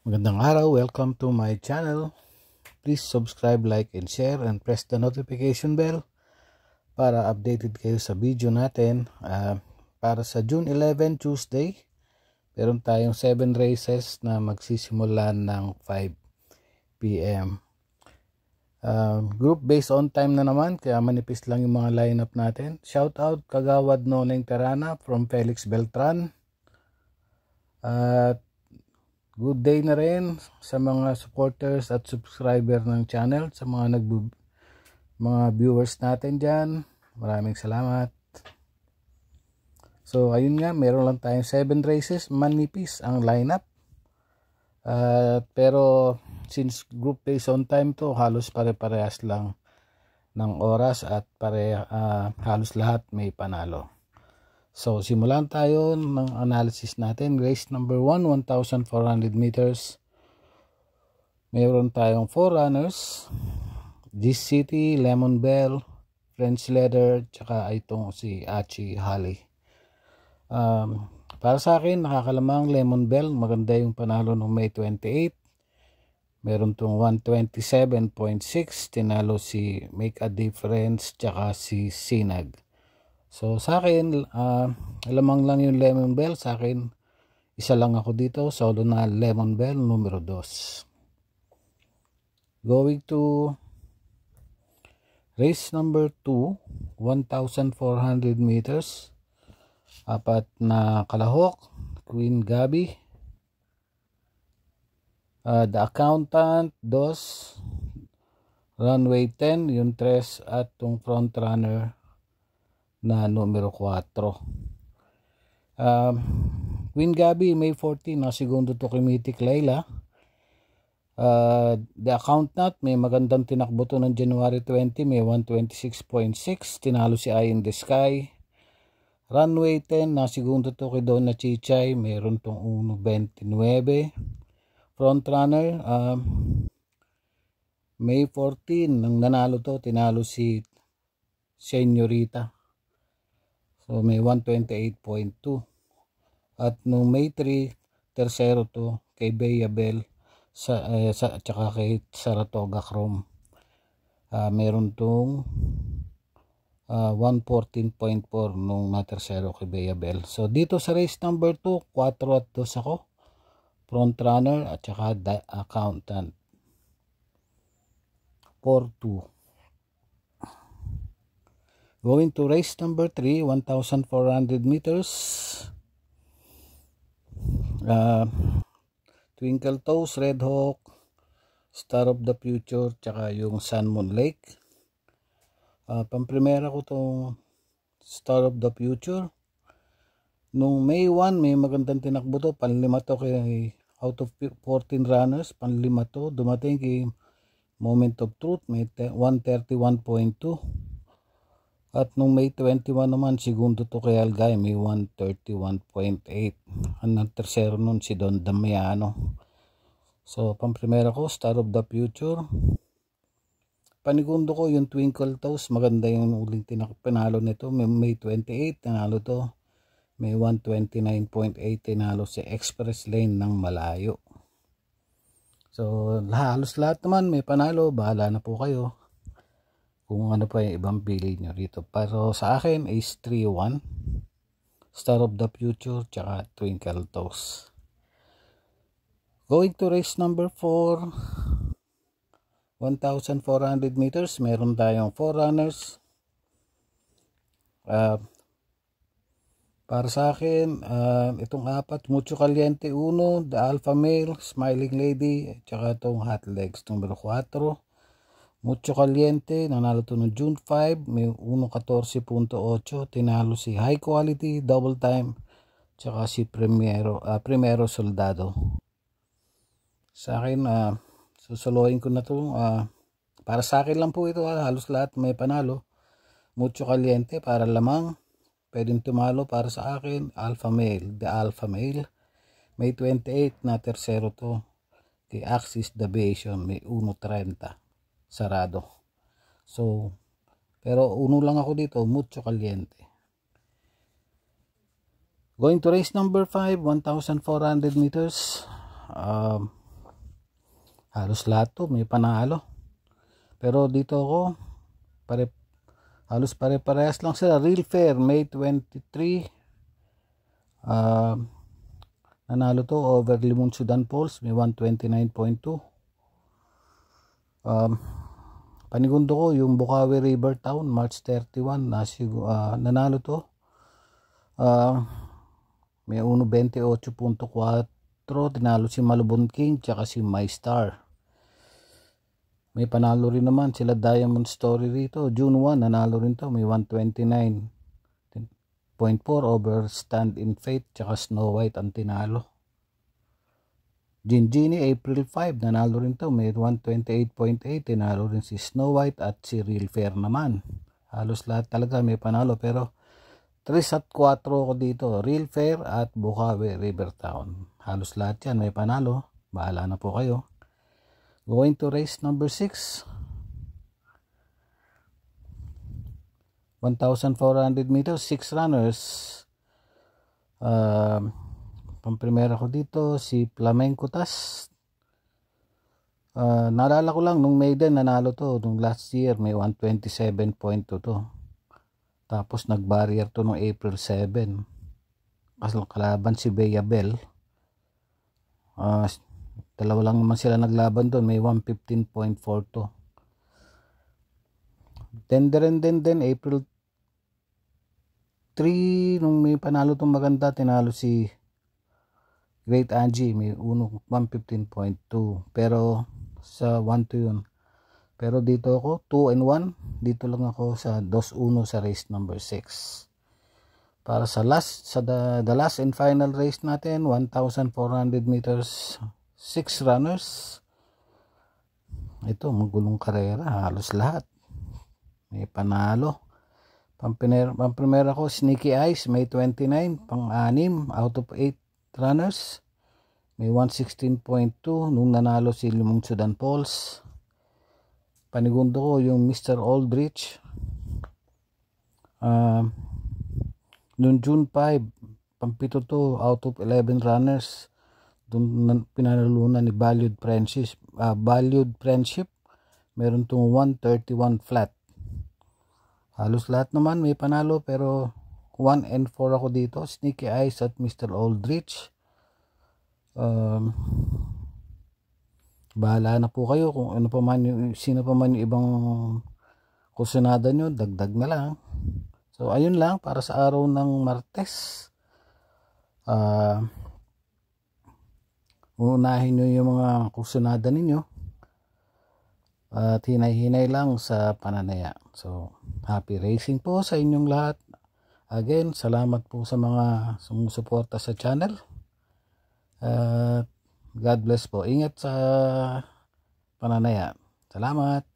Magandang araw, welcome to my channel. Please subscribe, like, and share and press the notification bell para updated kayo sa video natin. Para sa June 11, Tuesday, meron tayong 7 races na magsisimula ng 5 p.m. Group based on time na naman, kaya manipis lang yung mga lineup natin. Shout out Kagawad Noneng Terana from Felix Beltran. Good day na rin sa mga supporters at subscriber ng channel, sa mga viewers natin dyan. Maraming salamat. So ayun nga, meron lang tayong 7 races, manipis ang lineup. Pero since group based on time to, halos pare-parehas lang ng oras at halos lahat may panalo. So, simulan tayo ng analysis natin. Race number 1, 1,400 meters. Mayroon tayong 4 runners. This City, Lemon Bell, French Leather, tsaka itong si Achi Holly. Para sa akin, nakakalamang Lemon Bell. Maganda yung panalo ng May 28. Meron tong 127.6. Tinalo si Make a Difference, tsaka si Sinag. So sa akin, alamang lang yung Lemon Bell. Sa akin, isa lang ako dito. Solo na Lemon Bell, numero 2. Going to race number 2, 1,400 meters. 4 na kalahok. Queen Gabi. The Accountant, 2. Runway 10, yung 3 at yung front runner na numero 4. Queen Gabi, May 14, na segundo to kay Mythic Layla. The Accountant, may magandang tinakbo to ng January 20, may 126.6. Tinalo si Eye in the Sky. Runway 10, na segundo to kay Donna Chichay, mayroon tong 1.29. Front runner, May 14, nang nanalo to, tinalo si Señorita. So may 128.2. At nung May 3, tercero to kay Bea Bell tsaka kay Saratoga Chrome. Meron tong 114.4 nung na-tercero kay Bea Bell. So dito sa race number 2, 4 at 2 ako. Front runner at saka The Accountant. 4-2. Going to race number 3, 1,400 meters. Twinkle Toes, Red Hawk, Star of the Future, tsaka yung Sun Moon Lake. Pamprimera ko tong Star of the Future. Nung May 1, may magandang tinakbo to. Panlima to kay out of 14 runners. Panlima to. Dumating kay Moment of Truth. May 131.2. At nung May 21 naman, segundo to kay Algay, may 131.8. Ang tercero nun si Don Damiano. So, pamprimera ko, Star of the Future. Panigundo ko yung Twinkle Toes. Maganda yung uling pinalo nito. May 28, tinalo to. May 129.8, tinalo si Express Lane ng malayo. So, halos lahat naman may panalo. Bahala na po kayo kung ano pa yung ibang pili nyo rito. Pero sa akin is 3-1, Star of the Future, tsaka Twinkle Toes. Going to race number 4, 1,400 meters. Meron tayong 4 runners. Para sa akin, itong 4, Mucho Caliente 1, The Alpha Male, Smiling Lady, tsaka itong Hot Legs, numero 4. Mucho Caliente, nanalo to noong June 5, may 1.14.8. Tinalo si High Quality, Double Time, tsaka si Primero Soldado. Sa akin, susuluhin ko na to. Para sa akin lang po ito, halos lahat may panalo. Mucho Caliente, para lamang. Pwedeng tumalo para sa akin. Alpha Male, The Alpha Male. May 28 na tercero to kay Axis Deviation, may 1.30. Sarado. So, pero uno lang ako dito, Mucho Caliente. Going to race number 5, 1,400 meters. Halos lahat to may panalo. Pero dito ako, halos pare-parehas lang sila. Real Fair, May 23. Nanalo to over Limon Sudan Falls, may 129.2. Panigundo ko yung Bukawi River Town, March 31. Nanalo to. May 1.28.4. Tinalo si Malabon King tsaka si My Star. May panalo rin naman sila Diamond Story rito. June 1 nanalo rin to, may 129.4 over Stand in Faith tsaka Snow White ang tinalo. Genie April 5 nanalo rin to, may 128.8. Tinalo rin si Snow White at si Real Fair naman. Halos lahat talaga may panalo, pero 3 at 4 ko dito, Real Fair at Bukawi River Town. Halos lahat yan may panalo. Bahala na po kayo. Going to race number 6. 1,400 meters, 6 runners. Pamprimera ko dito si Flamenco Tas. Naalala ko lang nung maiden nanalo to nung last year, may 127.2 to. Tapos nag-barrier to nung April 7. Kalaban si Bea Bell. Dalawa lang naman sila naglaban doon, may 115.4 to. Then April 3 nung may panalo tong maganda, tinalo si Great Angie, may 115.2, pero sa 1-2 yun. Pero dito ako 2-1, dito lang ako sa 2-1 sa race number 6. Para sa the last and final race natin, 1,400 meters, 6 runners. Ito magulong karera, halos lahat may panalo. Pamprimera ko Sneaky Eyes, May 29, pang-6 out of 8 runners, may 116.2 nung nanalo si Limon Sudan Falls. Panigundo ko yung Mr. Aldrich, noong June 5, pang-7 to out of 11 runners. Doon pinanalunan ni Valued Friendship, meron tong 131 flat. Halos lahat naman may panalo, pero 1 and 4 ako dito, Sneaky Eyes at Mr. Aldrich. Bahala na po kayo kung ano pa man sino pa man yung ibang kusunada nyo, dagdag na lang. So ayun lang para sa araw ng Martes. Unahin nyo yung mga kusunada ninyo at hinay-hinay lang sa pananaya. So happy racing po sa inyong lahat. Again, salamat po sa mga sumusuporta sa channel. God bless po. Ingat sa pananaya. Salamat.